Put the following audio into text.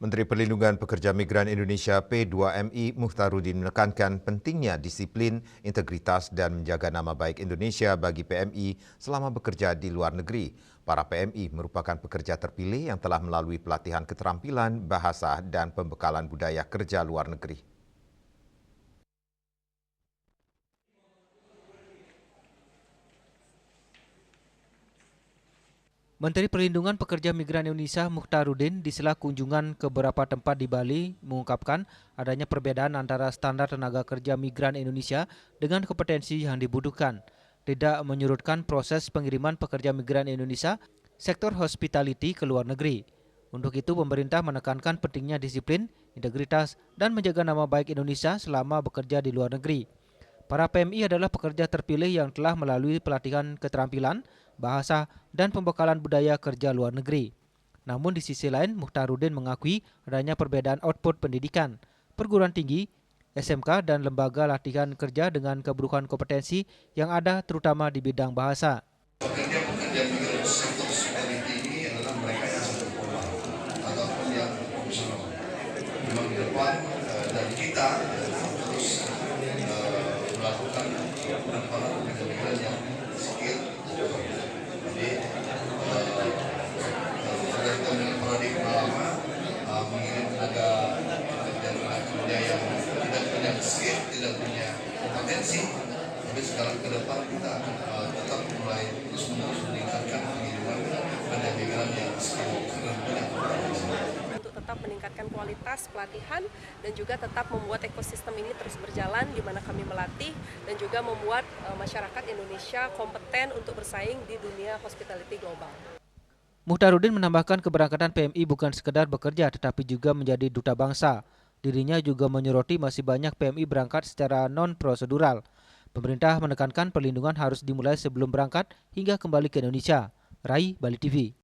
Menteri Perlindungan Pekerja Migran Indonesia P2MI Mukhtaruddin menekankan pentingnya disiplin, integritas dan menjaga nama baik Indonesia bagi PMI selama bekerja di luar negeri. Para PMI merupakan pekerja terpilih yang telah melalui pelatihan keterampilan, bahasa, dan pembekalan budaya kerja luar negeri. Menteri Perlindungan Pekerja Migran Indonesia Mukhtaruddin di sela kunjungan ke beberapa tempat di Bali mengungkapkan adanya perbedaan antara standar tenaga kerja migran Indonesia dengan kompetensi yang dibutuhkan. Tidak menyurutkan proses pengiriman pekerja migran Indonesia sektor hospitality ke luar negeri. Untuk itu pemerintah menekankan pentingnya disiplin, integritas, dan menjaga nama baik Indonesia selama bekerja di luar negeri. Para PMI adalah pekerja terpilih yang telah melalui pelatihan keterampilan, bahasa, dan pembekalan budaya kerja luar negeri. Namun di sisi lain, Mukhtaruddin mengakui adanya perbedaan output pendidikan, perguruan tinggi, SMK, dan lembaga latihan kerja dengan kebutuhan kompetensi yang ada terutama di bidang bahasa. Pekerja-pekerja migran sektor hospitality ini adalah mereka yang sudah formal ataupun yang profesional. Memang di depan dari kita terus melakukan penempatan pekerja migran yang skill. Jadi tergantung dengan paradigma lama mengirim tenaga kerja yang tidak punya skill, tidak punya kompetensi. Tapi sekarang ke depan kita akan tetap mulai terus menerus meningkatkan pengiriman tenaga migran yang skill dan punya kompetensi. Untuk tetap meningkatkan kualitas pelatihan dan juga tetap membuat ekosistem ini terus berjalan di mana kami melatih dan juga membuat masyarakat Indonesia kompeten untuk bersaing di dunia hospitality global. Mukhtaruddin menambahkan keberangkatan PMI bukan sekedar bekerja tetapi juga menjadi duta bangsa. Dirinya juga menyoroti masih banyak PMI berangkat secara non-prosedural. Pemerintah menekankan perlindungan harus dimulai sebelum berangkat hingga kembali ke Indonesia. Rai, Bali TV.